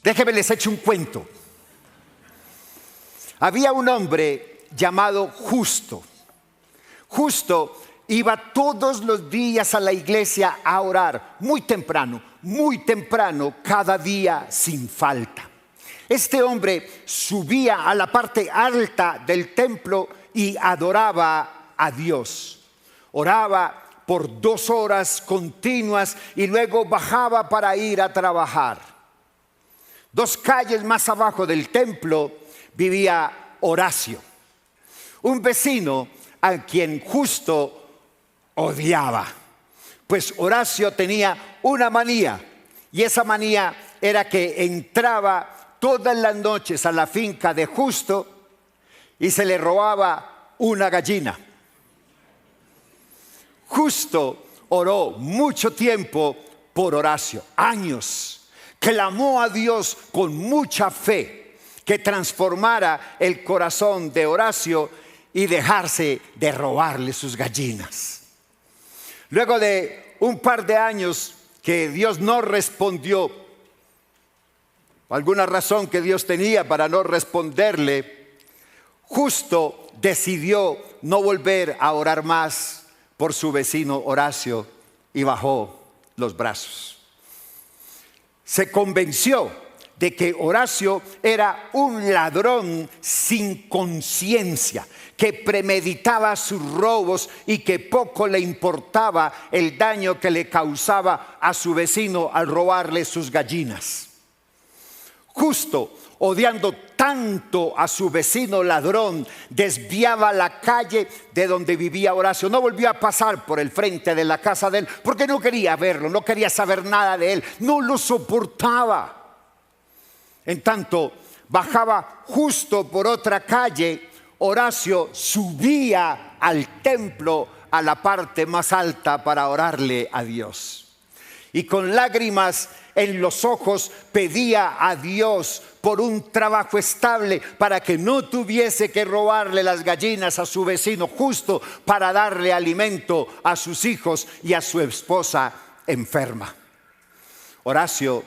Déjenme les echo un cuento. Había un hombre llamado Justo. Justo iba todos los días a la iglesia a orar, muy temprano, cada día sin falta. Este hombre subía a la parte alta del templo y adoraba a Dios. Oraba por 2 horas continuas y luego bajaba para ir a trabajar. 2 calles más abajo del templo vivía Horacio, un vecino a quien Justo odiaba. Pues Horacio tenía una manía, y esa manía era que entraba todas las noches a la finca de Justo y se le robaba una gallina. Justo oró mucho tiempo por Horacio, años. Clamó a Dios con mucha fe que transformara el corazón de Horacio y dejarse de robarle sus gallinas. Luego de un par de años que Dios no respondió, alguna razón que Dios tenía para no responderle, Justo decidió no volver a orar más por su vecino Horacio y bajó los brazos. Se convenció de que Horacio era un ladrón sin conciencia, que premeditaba sus robos y que poco le importaba el daño que le causaba a su vecino al robarle sus gallinas. Justo, odiando tanto a su vecino ladrón, desviaba la calle de donde vivía Horacio. No volvió a pasar por el frente de la casa de él porque no quería verlo, no quería saber nada de él, no lo soportaba. En tanto bajaba Justo por otra calle, Horacio subía al templo a la parte más alta para orarle a Dios. Y con lágrimas en los ojos pedía a Dios por un trabajo estable para que no tuviese que robarle las gallinas a su vecino Justo para darle alimento a sus hijos y a su esposa enferma. Horacio,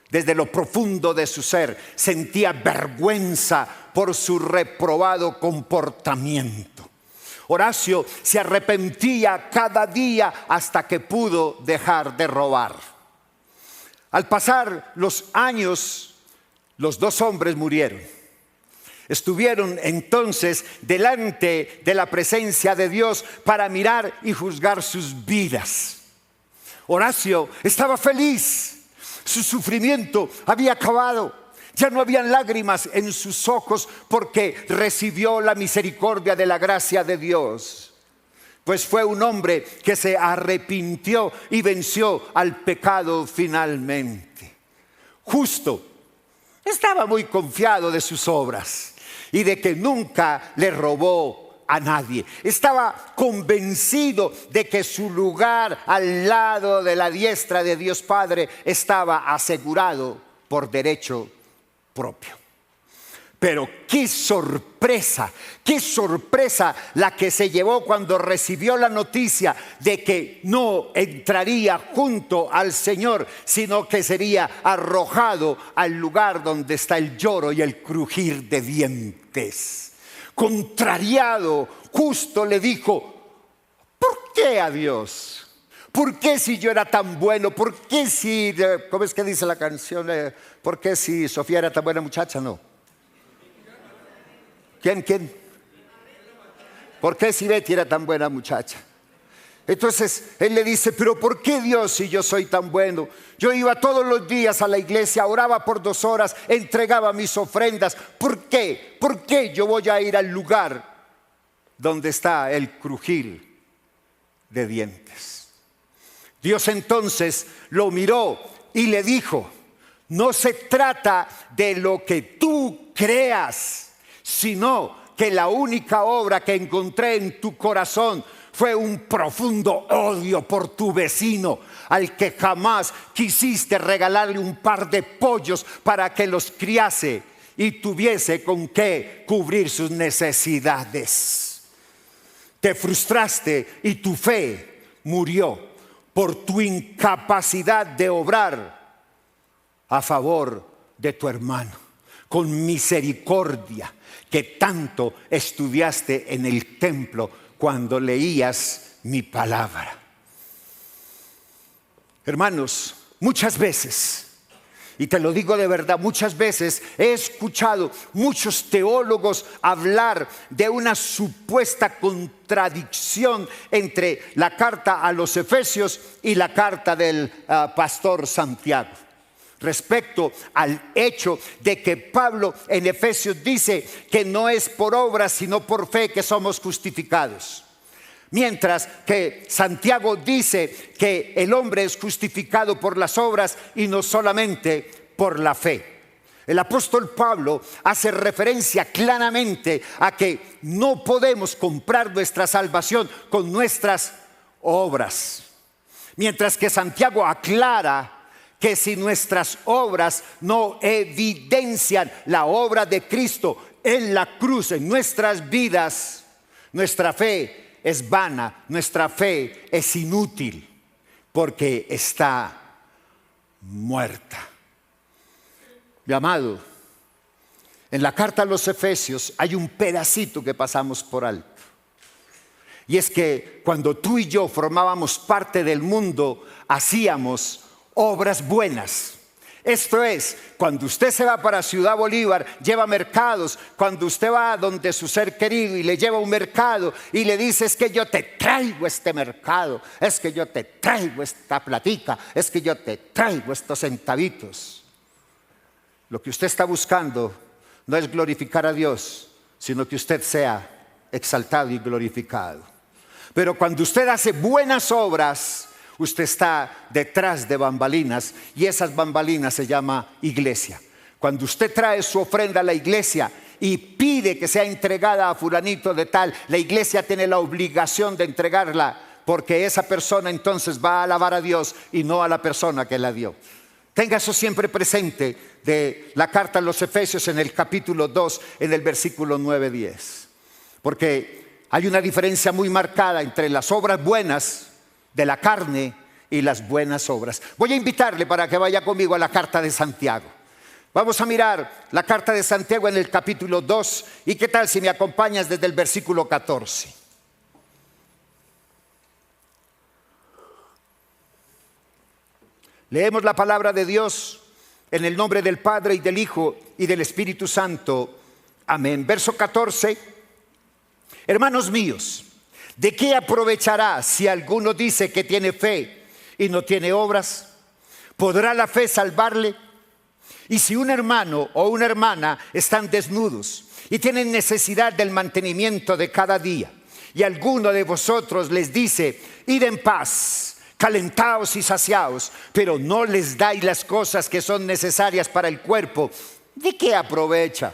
desde lo profundo de su ser, sentía vergüenza por su reprobado comportamiento. Horacio se arrepentía cada día hasta que pudo dejar de robar. Al pasar los años, los 2 hombres murieron. Estuvieron entonces delante de la presencia de Dios para mirar y juzgar sus vidas. Horacio estaba feliz. Su sufrimiento había acabado. Ya no habían lágrimas en sus ojos porque recibió la misericordia de la gracia de Dios. Pues fue un hombre que se arrepintió y venció al pecado finalmente. Justo estaba muy confiado de sus obras y de que nunca le robó a nadie. Estaba convencido de que su lugar al lado de la diestra de Dios Padre estaba asegurado por derecho propio. Pero qué sorpresa la que se llevó cuando recibió la noticia de que no entraría junto al Señor, sino que sería arrojado al lugar donde está el lloro y el crujir de dientes. Contrariado, Justo le dijo: ¿por qué a Dios? ¿Por qué si yo era tan bueno? ¿Por qué si, cómo es que dice la canción? ¿Por qué si Sofía era tan buena muchacha? No. ¿Quién? ¿Por qué si Betty era tan buena muchacha? Entonces él le dice: pero ¿por qué Dios si yo soy tan bueno? Yo iba todos los días a la iglesia, oraba por 2 horas, entregaba mis ofrendas. ¿Por qué? ¿Por qué yo voy a ir al lugar donde está el crujir de dientes? Dios entonces lo miró y le dijo: no se trata de lo que tú creas, sino que la única obra que encontré en tu corazón fue un profundo odio por tu vecino, al que jamás quisiste regalarle un par de pollos para que los criase y tuviese con qué cubrir sus necesidades. Te frustraste y tu fe murió por tu incapacidad de obrar a favor de tu hermano, con misericordia que tanto estudiaste en el templo cuando leías mi palabra. Hermanos, muchas veces, y te lo digo de verdad, muchas veces he escuchado muchos teólogos hablar de una supuesta contradicción entre la carta a los Efesios y la carta del pastor Santiago, respecto al hecho de que Pablo en Efesios dice que no es por obras sino por fe que somos justificados, mientras que Santiago dice que el hombre es justificado por las obras y no solamente por la fe. El apóstol Pablo hace referencia claramente a que no podemos comprar nuestra salvación con nuestras obras, mientras que Santiago aclara que si nuestras obras no evidencian la obra de Cristo en la cruz, en nuestras vidas, nuestra fe es vana, nuestra fe es inútil, porque está muerta. Mi amado, en la carta a los Efesios hay un pedacito que pasamos por alto. Y es que cuando tú y yo formábamos parte del mundo, hacíamos obras buenas. Esto es, cuando usted se va para Ciudad Bolívar, lleva mercados. Cuando usted va donde su ser querido y le lleva un mercado y le dice: es que yo te traigo este mercado, es que yo te traigo esta platica, es que yo te traigo estos centavitos. Lo que usted está buscando no es glorificar a Dios, sino que usted sea exaltado y glorificado. Pero cuando usted hace buenas obras, usted está detrás de bambalinas, y esas bambalinas se llama iglesia. Cuando usted trae su ofrenda a la iglesia y pide que sea entregada a fulanito de tal, la iglesia tiene la obligación de entregarla, porque esa persona entonces va a alabar a Dios y no a la persona que la dio. Tenga eso siempre presente de la carta a los Efesios en el capítulo 2, en el versículo 9-10. Porque hay una diferencia muy marcada entre las obras buenas de la carne y las buenas obras. Voy a invitarle para que vaya conmigo a la carta de Santiago. Vamos a mirar la carta de Santiago en el capítulo 2. ¿Y qué tal si me acompañas desde el versículo 14? Leemos la palabra de Dios en el nombre del Padre y del Hijo y del Espíritu Santo. Amén. Verso 14. Hermanos míos, ¿de qué aprovechará si alguno dice que tiene fe y no tiene obras? ¿Podrá la fe salvarle? Y si un hermano o una hermana están desnudos y tienen necesidad del mantenimiento de cada día, y alguno de vosotros les dice: id en paz, calentaos y saciaos, pero no les dais las cosas que son necesarias para el cuerpo, ¿de qué aprovecha?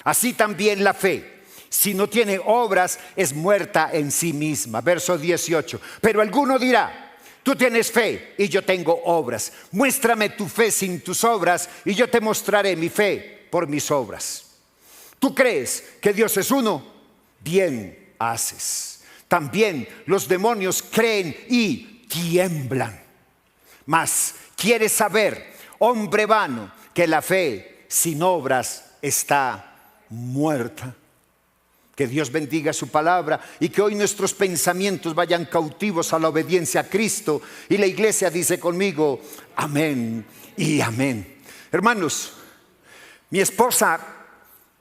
Así también la fe, si no tiene obras, es muerta en sí misma. Verso 18. Pero alguno dirá: tú tienes fe y yo tengo obras. Muéstrame tu fe sin tus obras y yo te mostraré mi fe por mis obras. ¿Tú crees que Dios es uno? Bien haces. También los demonios creen y tiemblan. Mas quieres saber, hombre vano, que la fe sin obras está muerta. Que Dios bendiga su palabra y que hoy nuestros pensamientos vayan cautivos a la obediencia a Cristo. Y la iglesia dice conmigo: amén y amén. Hermanos, mi esposa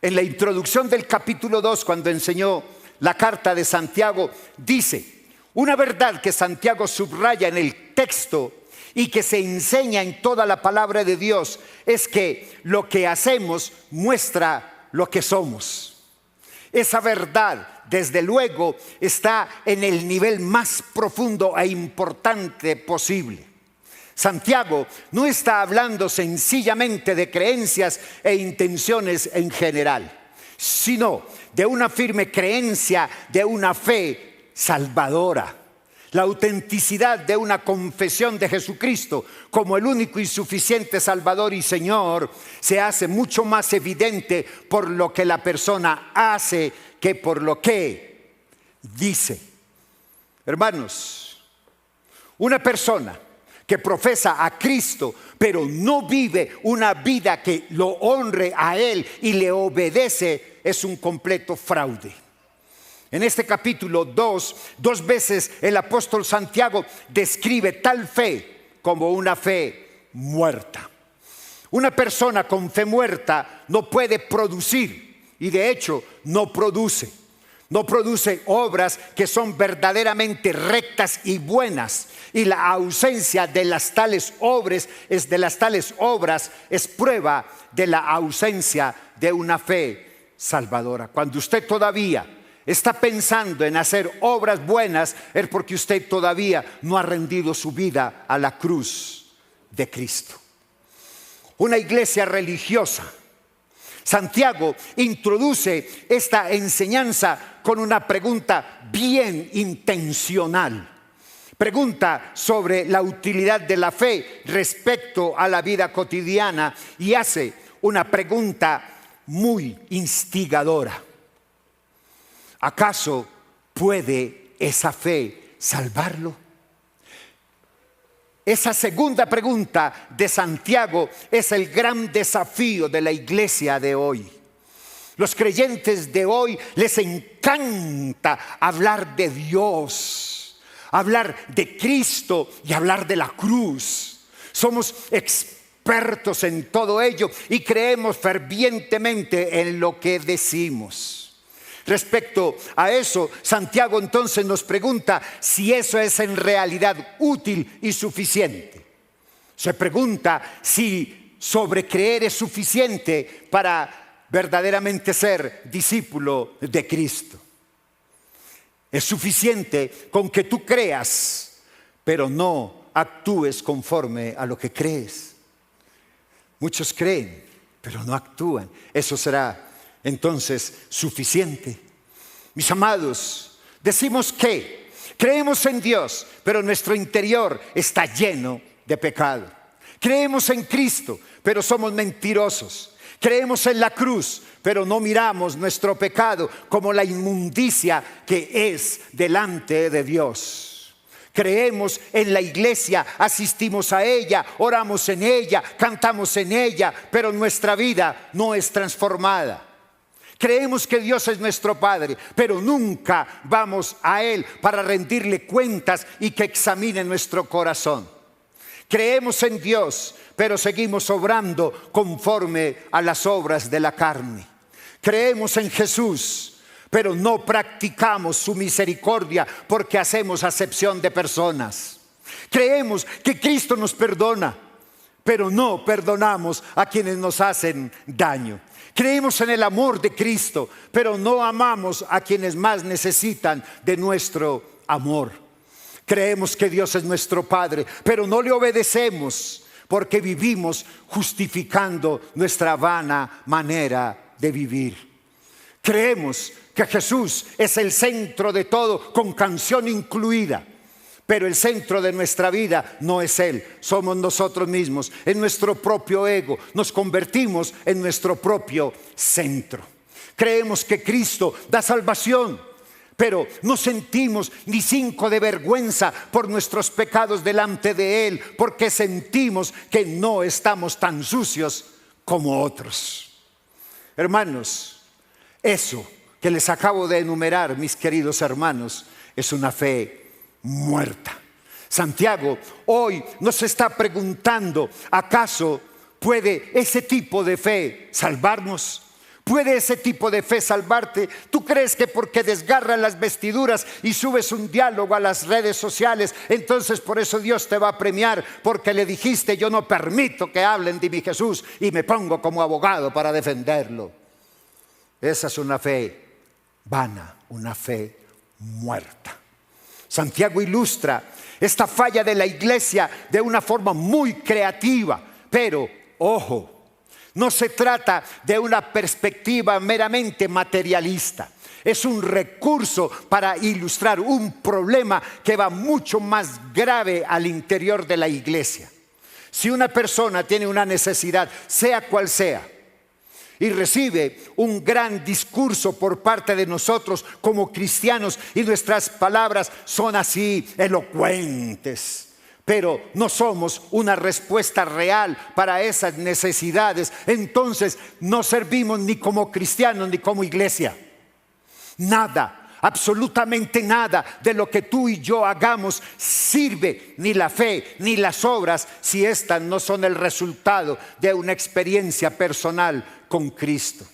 en la introducción del capítulo 2, cuando enseñó la carta de Santiago, dice una verdad que Santiago subraya en el texto y que se enseña en toda la palabra de Dios: es que lo que hacemos muestra lo que somos. Esa verdad, desde luego, está en el nivel más profundo e importante posible. Santiago no está hablando sencillamente de creencias e intenciones en general, sino de una firme creencia, de una fe salvadora. La autenticidad de una confesión de Jesucristo como el único y suficiente Salvador y Señor se hace mucho más evidente por lo que la persona hace que por lo que dice. Hermanos, una persona que profesa a Cristo, pero no vive una vida que lo honre a Él y le obedece, es un completo fraude. En este capítulo 2 veces el apóstol Santiago describe tal fe como una fe muerta. Una persona con fe muerta no puede producir, y de hecho no produce. No produce obras que son verdaderamente rectas y buenas. Y la ausencia de las tales obras es prueba de la ausencia de una fe salvadora. Cuando usted todavía está pensando en hacer obras buenas, es porque usted todavía no ha rendido su vida a la cruz de Cristo. Una iglesia religiosa. Santiago introduce esta enseñanza con una pregunta bien intencional. Pregunta sobre la utilidad de la fe respecto a la vida cotidiana y hace una pregunta muy instigadora. ¿Acaso puede esa fe salvarlo? Esa segunda pregunta de Santiago es el gran desafío de la iglesia de hoy. Los creyentes de hoy les encanta hablar de Dios, hablar de Cristo y hablar de la cruz. Somos expertos en todo ello y creemos fervientemente en lo que decimos. Respecto a eso, Santiago entonces nos pregunta si eso es en realidad útil y suficiente. Se pregunta si sobrecreer es suficiente para verdaderamente ser discípulo de Cristo. Es suficiente con que tú creas, pero no actúes conforme a lo que crees. Muchos creen, pero no actúan. Eso será entonces suficiente. Mis amados, decimos que creemos en Dios, pero nuestro interior está lleno de pecado. Creemos en Cristo, pero somos mentirosos. Creemos en la cruz, pero no miramos nuestro pecado como la inmundicia que es delante de Dios. Creemos en la iglesia, asistimos a ella, oramos en ella, cantamos en ella, pero nuestra vida no es transformada. Creemos que Dios es nuestro Padre, pero nunca vamos a Él para rendirle cuentas y que examine nuestro corazón. Creemos en Dios, pero seguimos obrando conforme a las obras de la carne. Creemos en Jesús, pero no practicamos su misericordia porque hacemos acepción de personas. Creemos que Cristo nos perdona, pero no perdonamos a quienes nos hacen daño. Creemos en el amor de Cristo, pero no amamos a quienes más necesitan de nuestro amor. Creemos que Dios es nuestro Padre, pero no le obedecemos porque vivimos justificando nuestra vana manera de vivir. Creemos que Jesús es el centro de todo, con canción incluida. Pero el centro de nuestra vida no es Él, somos nosotros mismos. En nuestro propio ego nos convertimos en nuestro propio centro. Creemos que Cristo da salvación, pero no sentimos ni cinco de vergüenza por nuestros pecados delante de Él, porque sentimos que no estamos tan sucios como otros. Hermanos, eso que les acabo de enumerar, mis queridos hermanos, es una fe muerta. Santiago hoy nos está preguntando, ¿acaso puede ese tipo de fe salvarnos? ¿Puede ese tipo de fe salvarte? ¿Tú crees que porque desgarras las vestiduras y subes un diálogo a las redes sociales, entonces por eso Dios te va a premiar? Porque le dijiste: yo no permito que hablen de mi Jesús y me pongo como abogado para defenderlo. Esa es una fe vana, una fe muerta. Santiago ilustra esta falla de la iglesia de una forma muy creativa, pero ojo, no se trata de una perspectiva meramente materialista. Es un recurso para ilustrar un problema que va mucho más grave al interior de la iglesia. Si una persona tiene una necesidad, sea cual sea, y recibe un gran discurso por parte de nosotros como cristianos, y nuestras palabras son así elocuentes, pero no somos una respuesta real para esas necesidades, entonces no servimos ni como cristianos ni como iglesia. Nada, absolutamente nada de lo que tú y yo hagamos sirve, ni la fe ni las obras, si estas no son el resultado de una experiencia personal con Cristo.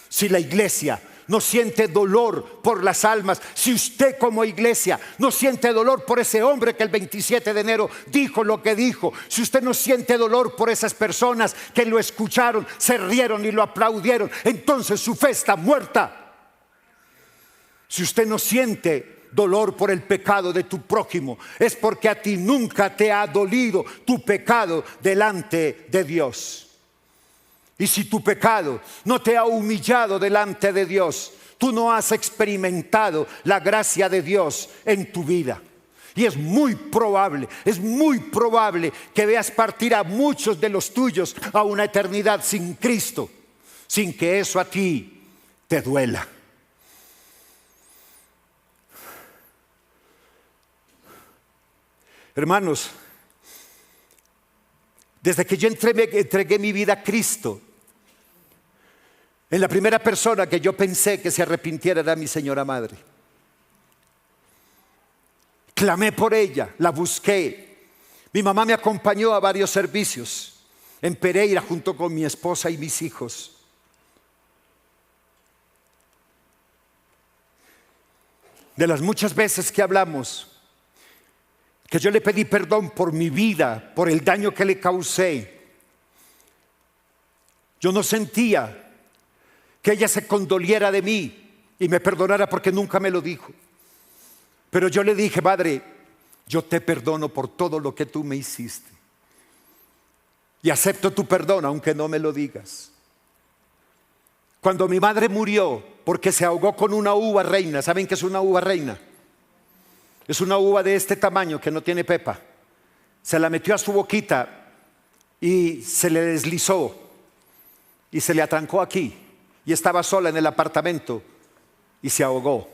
Si la iglesia no siente dolor por las almas, si usted como iglesia no siente dolor por ese hombre que el 27 de enero dijo lo que dijo, si usted no siente dolor por esas personas que lo escucharon, se rieron y lo aplaudieron, entonces su fe está muerta. Si usted no siente dolor por el pecado de tu prójimo, es porque a ti nunca te ha dolido tu pecado delante de Dios. Y si tu pecado no te ha humillado delante de Dios, tú no has experimentado la gracia de Dios en tu vida. Y es muy probable que veas partir a muchos de los tuyos a una eternidad sin Cristo, sin que eso a ti te duela. Hermanos, desde que yo entregué mi vida a Cristo, en la primera persona que yo pensé que se arrepintiera era mi señora madre. Clamé por ella, la busqué. Mi mamá me acompañó a varios servicios en Pereira junto con mi esposa y mis hijos. De las muchas veces que hablamos, que yo le pedí perdón por mi vida, por el daño que le causé, yo no sentía que ella se condoliera de mí y me perdonara, porque nunca me lo dijo. Pero yo le dije: madre, yo te perdono por todo lo que tú me hiciste y acepto tu perdón aunque no me lo digas. Cuando mi madre murió porque se ahogó con una uva reina, ¿saben qué es una uva reina? Es una uva de este tamaño que no tiene pepa. Se la metió a su boquita y se le deslizó y se le atrancó aquí. Y estaba sola en el apartamento y se ahogó.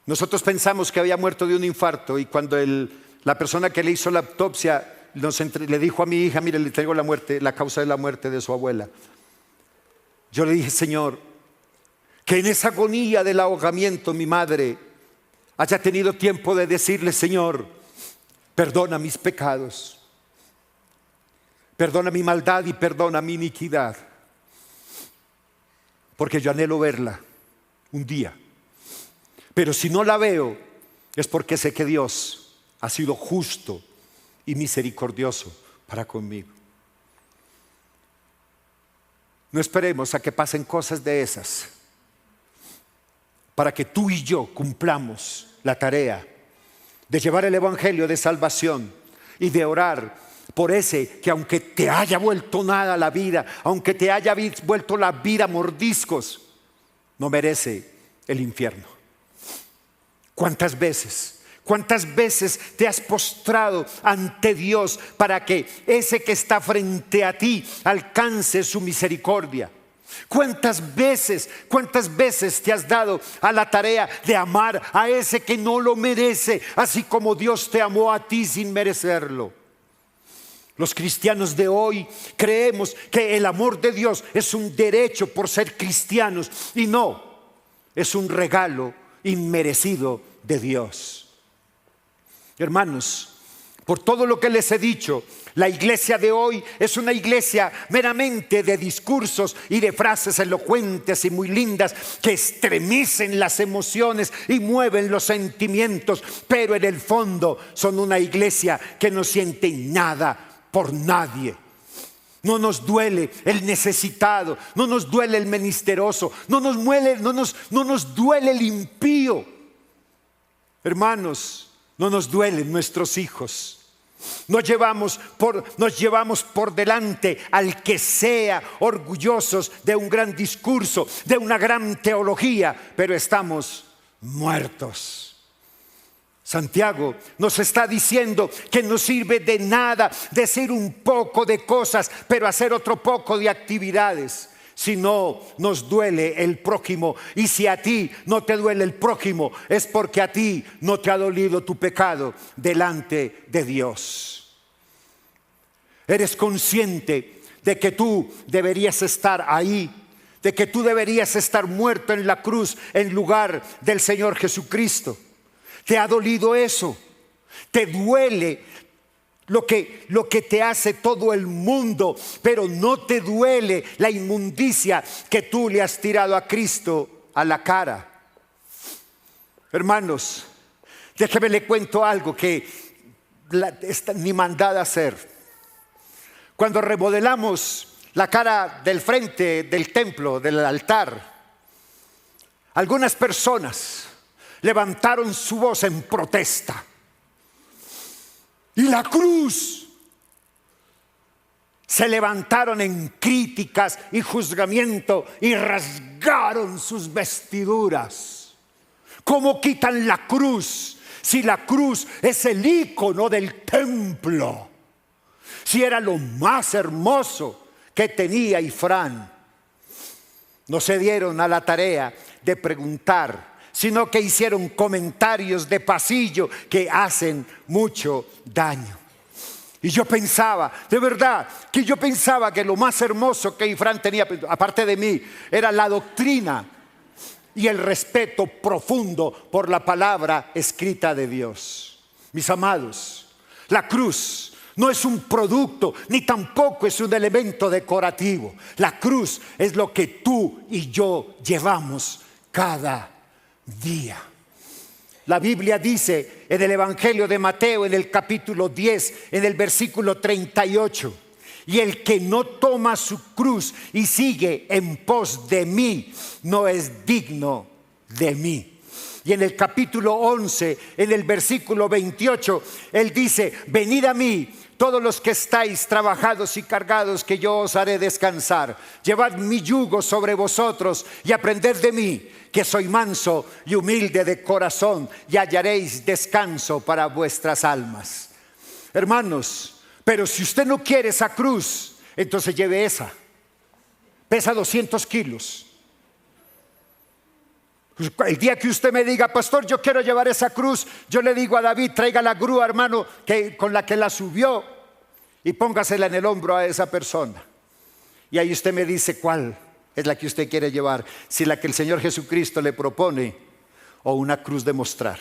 Nosotros pensamos que había muerto de un infarto, y cuando la persona que le hizo la autopsia le dijo a mi hija: mire, le traigo la causa de la muerte de su abuela. Yo le dije: Señor, que en esa agonía del ahogamiento mi madre haya tenido tiempo de decirle: Señor, perdona mis pecados, perdona mi maldad y perdona mi iniquidad, porque yo anhelo verla un día. Pero si no la veo, es porque sé que Dios ha sido justo y misericordioso para conmigo. No esperemos a que pasen cosas de esas para que tú y yo cumplamos la tarea de llevar el evangelio de salvación y de orar por ese que, aunque te haya vuelto nada la vida, aunque te haya vuelto la vida mordiscos, no merece el infierno. ¿Cuántas veces te has postrado ante Dios para que ese que está frente a ti alcance su misericordia? ¿Cuántas veces te has dado a la tarea de amar a ese que no lo merece, así como Dios te amó a ti sin merecerlo? Los cristianos de hoy creemos que el amor de Dios es un derecho por ser cristianos, y no, es un regalo inmerecido de Dios. Hermanos, por todo lo que les he dicho, la iglesia de hoy es una iglesia meramente de discursos y de frases elocuentes y muy lindas que estremecen las emociones y mueven los sentimientos, pero en el fondo son una iglesia que no siente nada por nadie. No nos duele el necesitado, no nos duele el menesteroso, no nos duele el impío. Hermanos, no nos duelen nuestros hijos. Nos llevamos por delante al que sea, orgullosos de un gran discurso, de una gran teología, pero estamos muertos. Santiago nos está diciendo que no sirve de nada decir un poco de cosas, pero hacer otro poco de actividades. si no nos duele el prójimo. Y si a ti no te duele el prójimo, es porque a ti no te ha dolido tu pecado delante de Dios. Eres consciente de que tú deberías estar ahí, de que tú deberías estar muerto en la cruz en lugar del Señor Jesucristo. ¿Te ha dolido eso? ¿Te duele lo que te hace todo el mundo, pero no te duele la inmundicia que tú le has tirado a Cristo a la cara? Hermanos, déjeme le cuento algo que está ni mandada a hacer. Cuando remodelamos la cara del frente del templo, del altar, algunas personas levantaron su voz en protesta. Y la cruz. Se levantaron en críticas y juzgamiento y rasgaron sus vestiduras. ¿Cómo quitan la cruz? Si la cruz es el ícono del templo. Si era lo más hermoso que tenía Ifrán. No se dieron a la tarea de preguntar, sino que hicieron comentarios de pasillo que hacen mucho daño. Y yo pensaba, de verdad, que yo pensaba que lo más hermoso que Ifrán tenía, aparte de mí, era la doctrina y el respeto profundo por la palabra escrita de Dios. Mis amados, la cruz no es un producto, ni tampoco es un elemento decorativo. La cruz es lo que tú y yo llevamos cada día. La Biblia dice en el Evangelio de Mateo, en el capítulo 10, en el versículo 38, y el que no toma su cruz y sigue en pos de mí, no es digno de mí. Y en el capítulo 11, en el versículo 28, él dice: venid a mí, todos los que estáis trabajados y cargados, que yo os haré descansar. Llevad mi yugo sobre vosotros y aprended de mí, que soy manso y humilde de corazón, y hallaréis descanso para vuestras almas. Hermanos, pero si usted no quiere esa cruz, entonces lleve esa. Pesa 200 kilos. El día que usted me diga: pastor, yo quiero llevar esa cruz, yo le digo a David: traiga la grúa, hermano, con la que la subió, y póngasela en el hombro a esa persona. Y ahí usted me dice cuál es la que usted quiere llevar, si la que el Señor Jesucristo le propone o una cruz de mostrar.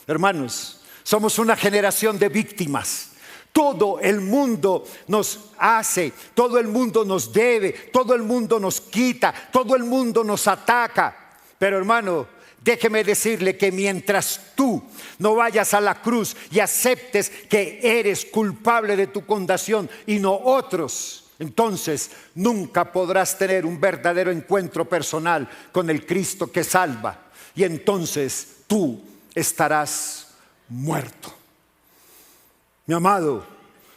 Hermanos, somos una generación de víctimas. Todo el mundo nos hace, todo el mundo nos debe, todo el mundo nos quita, todo el mundo nos ataca. Pero hermano, déjeme decirle que mientras tú no vayas a la cruz y aceptes que eres culpable de tu condenación y no otros, entonces nunca podrás tener un verdadero encuentro personal con el Cristo que salva. Y entonces tú estarás muerto. Mi amado,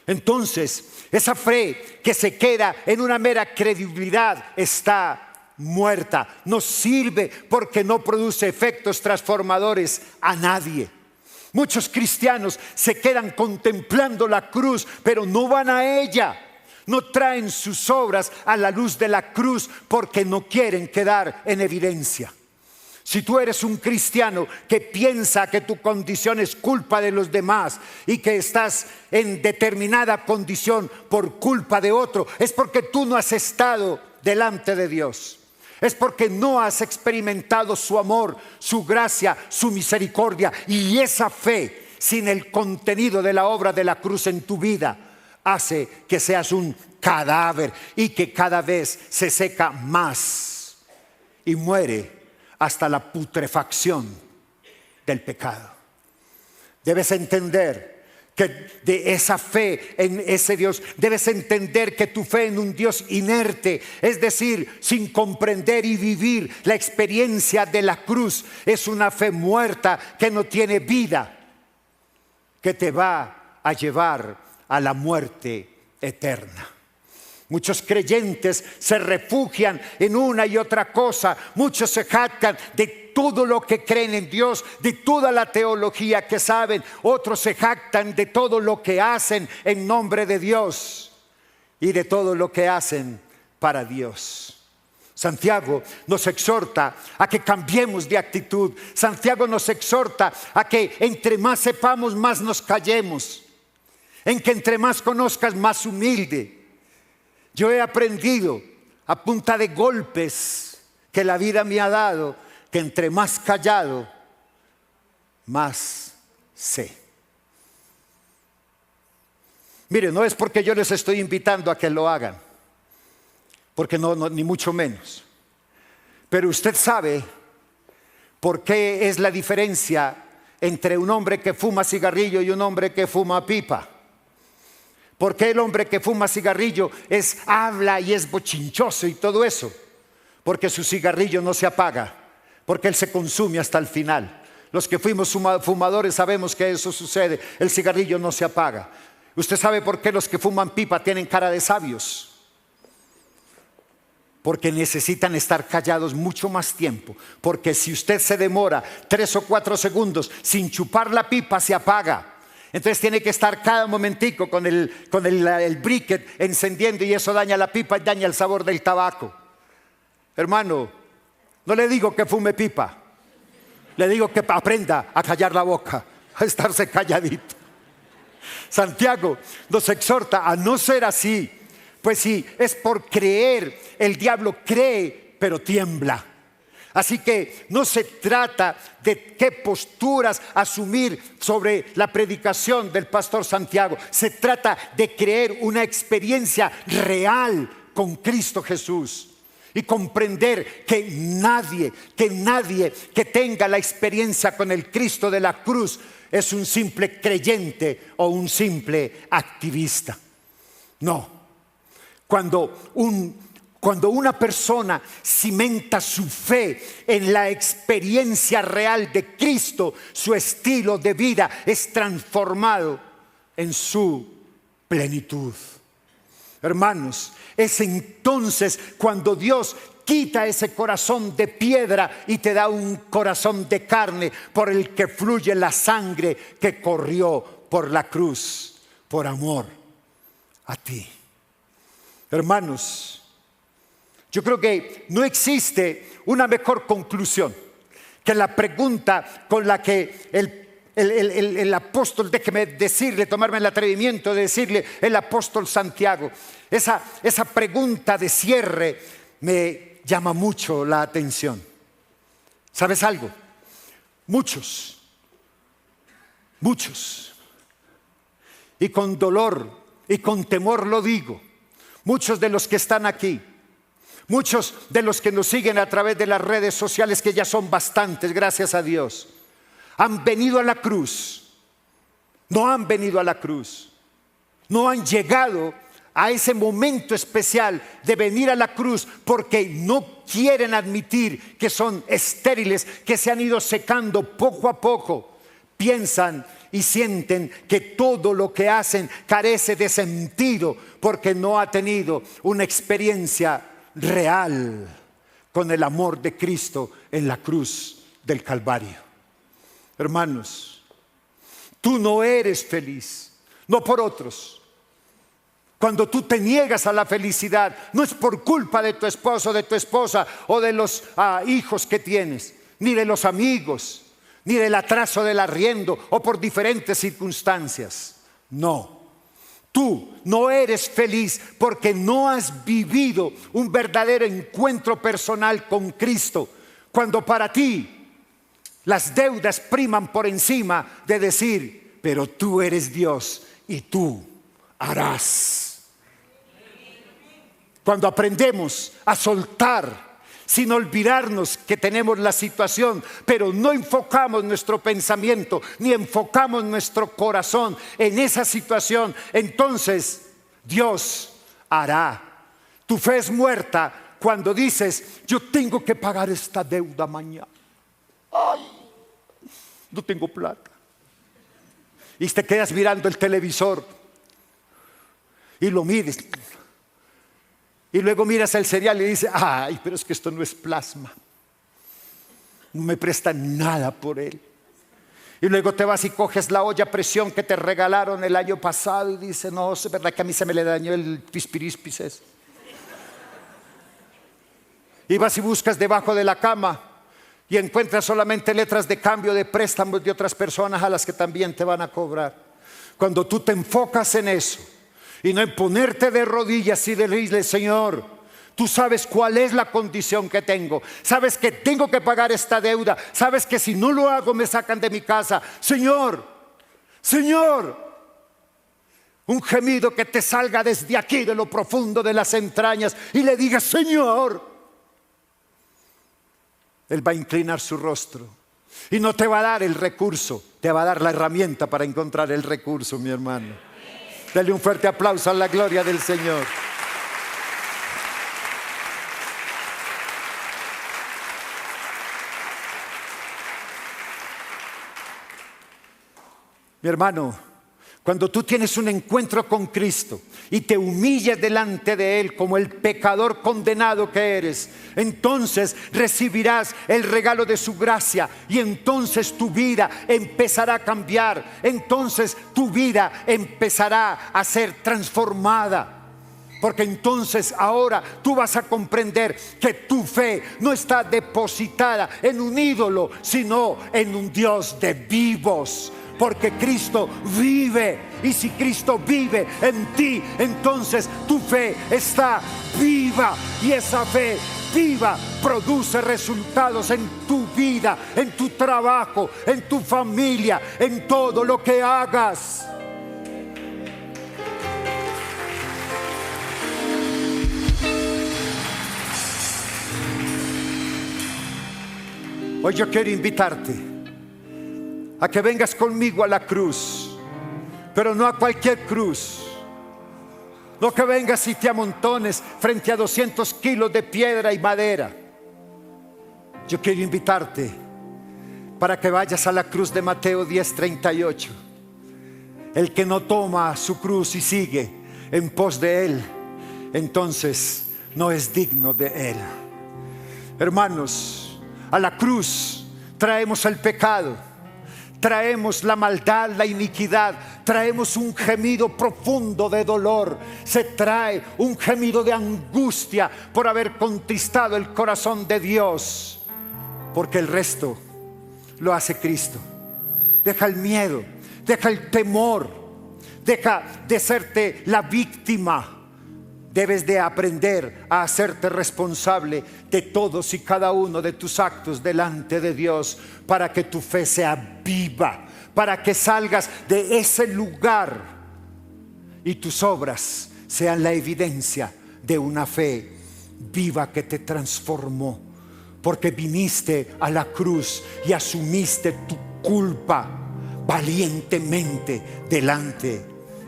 entonces esa fe que se queda en una mera credibilidad está muerta. No sirve porque no produce efectos transformadores a nadie. Muchos cristianos se quedan contemplando la cruz, pero no van a ella. No traen sus obras a la luz de la cruz porque no quieren quedar en evidencia. Si tú eres un cristiano que piensa que tu condición es culpa de los demás y que estás en determinada condición por culpa de otro, es porque tú no has estado delante de Dios. Es porque no has experimentado su amor, su gracia, su misericordia. Y esa fe, sin el contenido de la obra de la cruz en tu vida, hace que seas un cadáver y que cada vez se seca más y muere hasta la putrefacción del pecado. Debes entender que de esa fe en ese Dios, debes entender que tu fe en un Dios inerte, es decir, sin comprender y vivir la experiencia de la cruz, es una fe muerta que no tiene vida, que te va a llevar a la muerte eterna. Muchos creyentes se refugian en una y otra cosa. Muchos se jactan de todo lo que creen en Dios, de toda la teología que saben. Otros se jactan de todo lo que hacen en nombre de Dios y de todo lo que hacen para Dios. Santiago nos exhorta a que cambiemos de actitud. Santiago nos exhorta a que entre más sepamos, más nos callemos. En que entre más conozcas, más humilde. Yo he aprendido a punta de golpes que la vida me ha dado, que entre más callado, más sé. Mire, no es porque yo les estoy invitando a que lo hagan, porque no, ni mucho menos. Pero usted sabe por qué es la diferencia entre un hombre que fuma cigarrillo y un hombre que fuma pipa. ¿Por qué el hombre que fuma cigarrillo habla y es bochinchoso y todo eso? Porque su cigarrillo no se apaga, porque él se consume hasta el final. Los que fuimos fumadores sabemos que eso sucede, el cigarrillo no se apaga. ¿Usted sabe por qué los que fuman pipa tienen cara de sabios? Porque necesitan estar callados mucho más tiempo. Porque si usted se demora 3 o 4 segundos sin chupar la pipa, se apaga. Entonces tiene que estar cada momentico con el briquet encendiendo, y eso daña la pipa y daña el sabor del tabaco. Hermano, no le digo que fume pipa, le digo que aprenda a callar la boca, a estarse calladito. Santiago nos exhorta a no ser así. Pues sí, es por creer. El diablo cree, pero tiembla. Así que no se trata de qué posturas asumir sobre la predicación del pastor Santiago. Se trata de creer una experiencia real con Cristo Jesús. Y comprender que nadie que tenga la experiencia con el Cristo de la cruz es un simple creyente o un simple activista. No. Cuando una persona cimenta su fe en la experiencia real de Cristo, su estilo de vida es transformado en su plenitud. Hermanos, es entonces cuando Dios quita ese corazón de piedra y te da un corazón de carne por el que fluye la sangre que corrió por la cruz, por amor a ti. Hermanos, yo creo que no existe una mejor conclusión que la pregunta con la que el apóstol, déjeme decirle, tomarme el atrevimiento de decirle, el apóstol Santiago. Esa pregunta de cierre me llama mucho la atención. ¿Sabes algo? Muchos, y con dolor y con temor lo digo, muchos de los que están aquí, muchos de los que nos siguen a través de las redes sociales, que ya son bastantes, gracias a Dios, han venido a la cruz, no han venido a la cruz, no han llegado a ese momento especial de venir a la cruz porque no quieren admitir que son estériles, que se han ido secando poco a poco. Piensan y sienten que todo lo que hacen carece de sentido porque no ha tenido una experiencia real con el amor de Cristo en la cruz del Calvario. Hermanos, tú no eres feliz, no por otros. Cuando tú te niegas a la felicidad, no es por culpa de tu esposo, de tu esposa o de los hijos que tienes, ni de los amigos, ni del atraso del arriendo o por diferentes circunstancias. No, tú no eres feliz porque no has vivido un verdadero encuentro personal con Cristo. Cuando para ti las deudas priman por encima de decir, pero tú eres Dios y tú harás. Cuando aprendemos a soltar sin olvidarnos que tenemos la situación, pero no enfocamos nuestro pensamiento ni enfocamos nuestro corazón en esa situación, entonces Dios hará. Tu fe es muerta cuando dices, yo tengo que pagar esta deuda mañana. Ay, no tengo plata. Y te quedas mirando el televisor y lo mides. Y luego miras el cereal y dices, ay, pero es que esto no es plasma. No me prestan nada por él. Y luego te vas y coges la olla a presión que te regalaron el año pasado y dices, no, es verdad que a mí se me le dañó el pispirispis. Y vas y buscas debajo de la cama y encuentras solamente letras de cambio de préstamos de otras personas a las que también te van a cobrar. Cuando tú te enfocas en eso y no en ponerte de rodillas y decirle: Señor, tú sabes cuál es la condición que tengo, sabes que tengo que pagar esta deuda, sabes que si no lo hago me sacan de mi casa. Señor, Señor, un gemido que te salga desde aquí, de lo profundo de las entrañas, y le digas: Señor. Él va a inclinar su rostro y no te va a dar el recurso, te va a dar la herramienta para encontrar el recurso, mi hermano. Dale un fuerte aplauso a la gloria del Señor. Mi hermano, cuando tú tienes un encuentro con Cristo y te humillas delante de Él como el pecador condenado que eres, entonces recibirás el regalo de su gracia y entonces tu vida empezará a cambiar, entonces tu vida empezará a ser transformada. Porque entonces ahora tú vas a comprender que tu fe no está depositada en un ídolo, sino en un Dios de vivos. Porque Cristo vive, y si Cristo vive en ti, entonces tu fe está viva, y esa fe viva produce resultados en tu vida, en tu trabajo, en tu familia, en todo lo que hagas. Hoy yo quiero invitarte a que vengas conmigo a la cruz, pero no a cualquier cruz. No que vengas y te amontones frente a 200 kilos de piedra y madera. Yo quiero invitarte para que vayas a la cruz de Mateo 10:38. El que no toma su cruz y sigue en pos de Él, entonces no es digno de Él. Hermanos, a la cruz traemos el pecado, traemos la maldad, la iniquidad, traemos un gemido profundo de dolor, se trae un gemido de angustia por haber contristado el corazón de Dios, porque el resto lo hace Cristo. Deja el miedo, deja el temor, deja de serte la víctima. Debes de aprender a hacerte responsable de todos y cada uno de tus actos delante de Dios, para que tu fe sea viva, para que salgas de ese lugar y tus obras sean la evidencia de una fe viva que te transformó, porque viniste a la cruz y asumiste tu culpa valientemente delante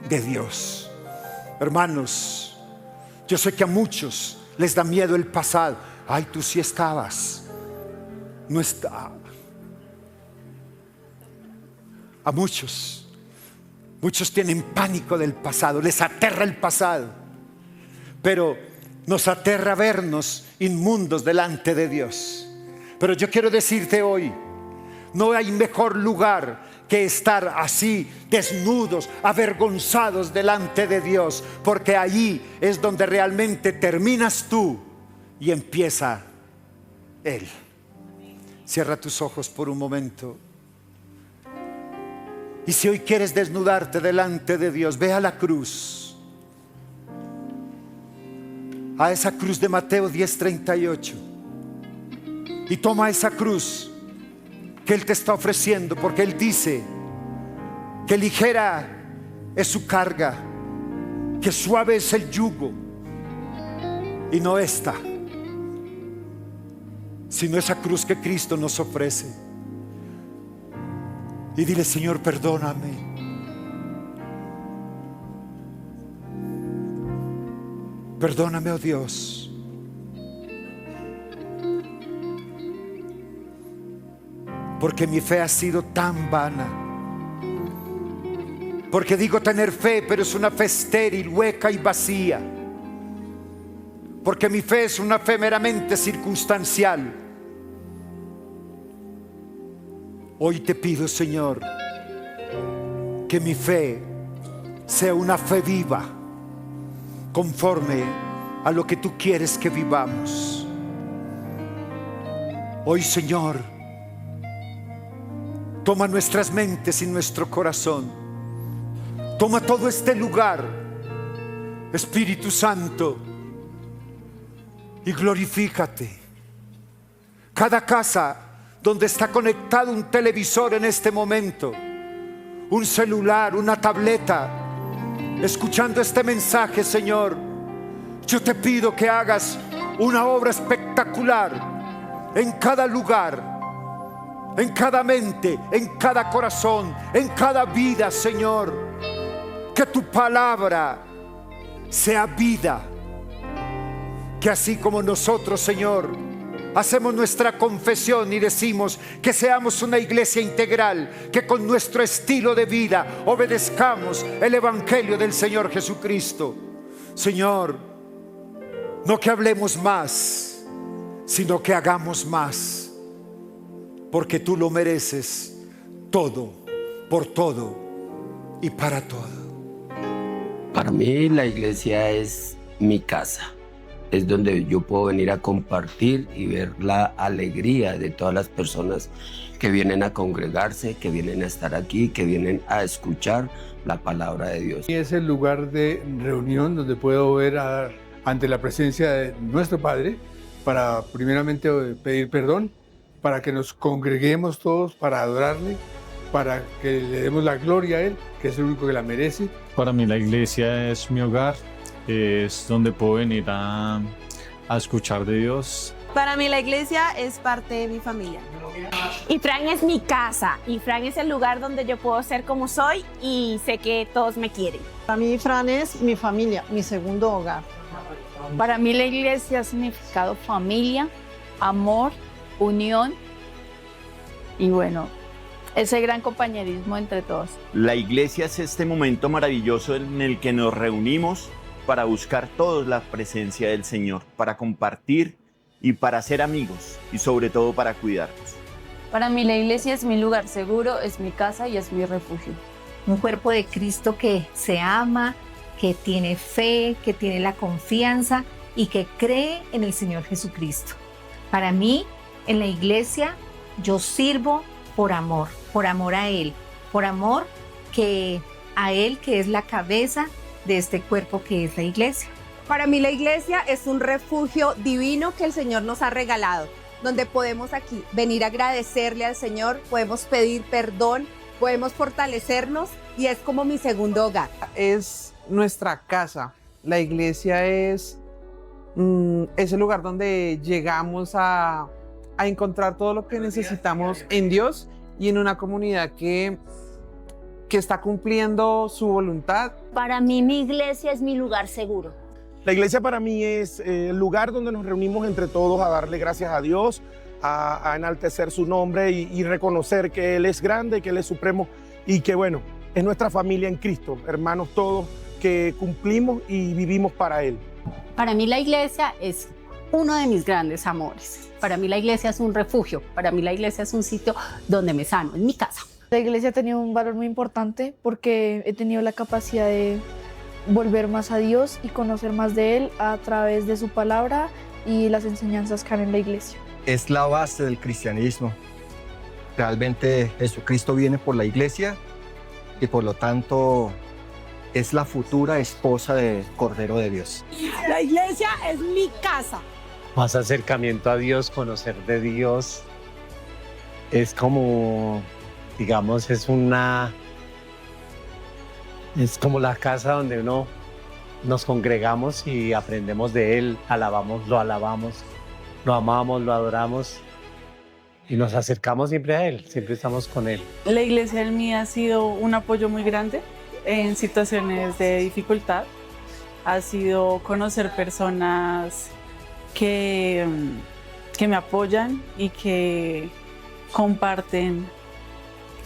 de Dios. Hermanos, yo sé que a muchos les da miedo el pasado. Ay, tú sí estabas. No está. A muchos tienen pánico del pasado, les aterra el pasado. Pero nos aterra vernos inmundos delante de Dios. Pero yo quiero decirte hoy, no hay mejor lugar que estar así, desnudos, avergonzados delante de Dios, porque allí es donde realmente terminas tú y empieza Él. Cierra tus ojos por un momento. Y si hoy quieres desnudarte delante de Dios, ve a la cruz, a esa cruz de Mateo 10:38, y toma esa cruz que Él te está ofreciendo, porque Él dice que ligera es su carga, que suave es el yugo, y no esta, sino esa cruz que Cristo nos ofrece. Y dile: Señor, perdóname. Perdóname, oh Dios. Porque mi fe ha sido tan vana. Porque digo tener fe, pero es una fe estéril, hueca y vacía. Porque mi fe es una fe meramente circunstancial. Hoy te pido, Señor, que mi fe sea una fe viva, conforme a lo que tú quieres que vivamos. Hoy, Señor, toma nuestras mentes y nuestro corazón. Toma todo este lugar, Espíritu Santo, y glorifícate. Cada casa donde está conectado un televisor en este momento, un celular, una tableta, escuchando este mensaje, Señor, yo te pido que hagas una obra espectacular en cada lugar, en cada mente, en cada corazón, en cada vida, Señor. Que tu palabra sea vida. Que así como nosotros, Señor, hacemos nuestra confesión y decimos que seamos una iglesia integral, que con nuestro estilo de vida obedezcamos el evangelio del Señor Jesucristo. Señor, no que hablemos más, sino que hagamos más, porque tú lo mereces todo, por todo y para todo. Para mí la iglesia es mi casa. Es donde yo puedo venir a compartir y ver la alegría de todas las personas que vienen a congregarse, que vienen a estar aquí, que vienen a escuchar la palabra de Dios. Y es el lugar de reunión donde puedo ver ante la presencia de nuestro Padre para primeramente pedir perdón, para que nos congreguemos todos para adorarle, para que le demos la gloria a Él, que es el único que la merece. Para mí la iglesia es mi hogar, es donde puedo venir a escuchar de Dios. Para mí la iglesia es parte de mi familia. Y Fran es mi casa, y Fran es el lugar donde yo puedo ser como soy y sé que todos me quieren. Para mí Fran es mi familia, mi segundo hogar. Para mí la iglesia ha significado familia, amor, unión y bueno, ese gran compañerismo entre todos. La iglesia es este momento maravilloso en el que nos reunimos para buscar todos la presencia del Señor, para compartir y para ser amigos y sobre todo para cuidarnos. Para mí la iglesia es mi lugar seguro, es mi casa y es mi refugio. Un cuerpo de Cristo que se ama, que tiene fe, que tiene la confianza y que cree en el Señor Jesucristo. Para mí, en la iglesia, yo sirvo por amor a Él, por amor a Él que es la cabeza de este cuerpo que es la iglesia. Para mí la iglesia es un refugio divino que el Señor nos ha regalado, donde podemos aquí venir a agradecerle al Señor, podemos pedir perdón, podemos fortalecernos y es como mi segundo hogar. Es nuestra casa. La iglesia es el lugar donde llegamos a encontrar todo lo que necesitamos en Dios y en una comunidad que está cumpliendo su voluntad. Para mí mi iglesia es mi lugar seguro. La iglesia para mí es el lugar donde nos reunimos entre todos a darle gracias a Dios, a enaltecer su nombre y reconocer que Él es grande, que Él es supremo y que bueno, es nuestra familia en Cristo, hermanos todos que cumplimos y vivimos para Él. Para mí la iglesia es uno de mis grandes amores. Para mí la iglesia es un refugio, para mí la iglesia es un sitio donde me sano, es mi casa. La iglesia ha tenido un valor muy importante porque he tenido la capacidad de volver más a Dios y conocer más de Él a través de su palabra y las enseñanzas que hay en la iglesia. Es la base del cristianismo. Realmente Jesucristo viene por la iglesia y por lo tanto es la futura esposa del Cordero de Dios. La iglesia es mi casa. Más acercamiento a Dios, conocer de Dios, es como, digamos, es como la casa donde nos congregamos y aprendemos de Él, lo alabamos, lo amamos, lo adoramos y nos acercamos siempre a Él, siempre estamos con Él. La iglesia en mí ha sido un apoyo muy grande en situaciones de dificultad. Ha sido conocer personas que me apoyan y que comparten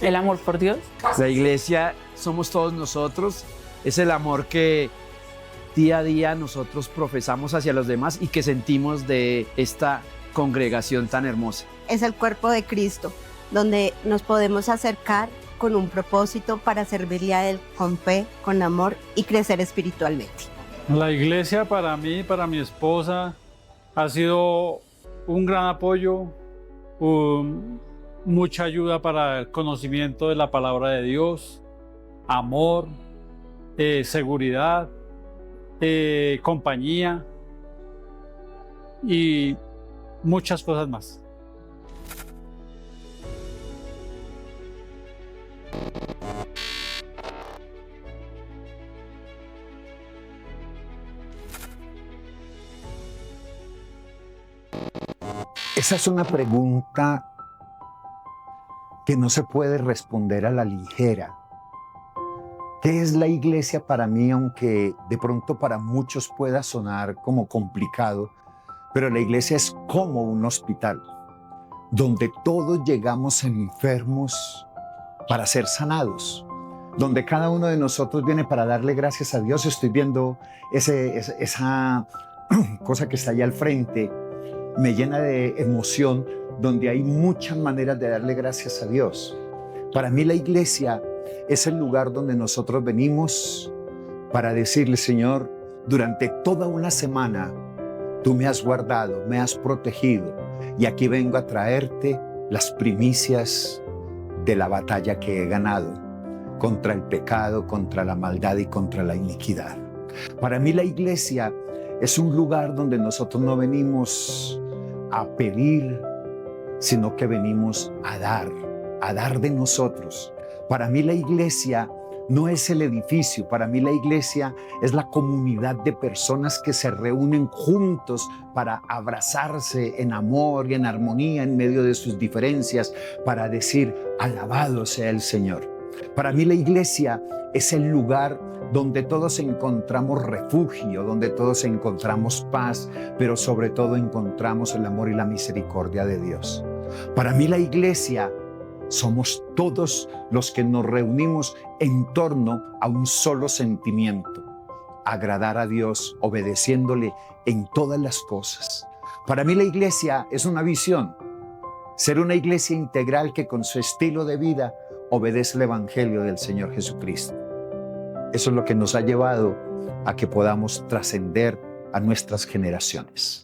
el amor por Dios. La iglesia somos todos nosotros, es el amor que día a día nosotros profesamos hacia los demás y que sentimos de esta congregación tan hermosa. Es el cuerpo de Cristo, donde nos podemos acercar con un propósito para servirle a Él con fe, con amor y crecer espiritualmente. La iglesia para mí, para mi esposa, ha sido un gran apoyo, mucha ayuda para el conocimiento de la palabra de Dios, amor, seguridad, compañía y muchas cosas más. Esa es una pregunta que no se puede responder a la ligera. ¿Qué es la iglesia para mí? Aunque de pronto para muchos pueda sonar como complicado, pero la iglesia es como un hospital, donde todos llegamos enfermos para ser sanados, donde cada uno de nosotros viene para darle gracias a Dios. Estoy viendo esa cosa que está allá al frente, me llena de emoción, donde hay muchas maneras de darle gracias a Dios. Para mí la iglesia es el lugar donde nosotros venimos para decirle: Señor, durante toda una semana tú me has guardado, me has protegido, y aquí vengo a traerte las primicias de la batalla que he ganado contra el pecado, contra la maldad y contra la iniquidad. Para mí la iglesia es un lugar donde nosotros no venimos a pedir, sino que venimos a dar de nosotros. Para mí la iglesia no es el edificio, para mí la iglesia es la comunidad de personas que se reúnen juntos para abrazarse en amor y en armonía en medio de sus diferencias, para decir: alabado sea el Señor. Para mí la iglesia es el lugar donde todos encontramos refugio, donde todos encontramos paz, pero sobre todo encontramos el amor y la misericordia de Dios. Para mí la iglesia somos todos los que nos reunimos en torno a un solo sentimiento: agradar a Dios, obedeciéndole en todas las cosas. Para mí la iglesia es una visión, ser una iglesia integral que con su estilo de vida obedece el evangelio del Señor Jesucristo. Eso es lo que nos ha llevado a que podamos trascender a nuestras generaciones.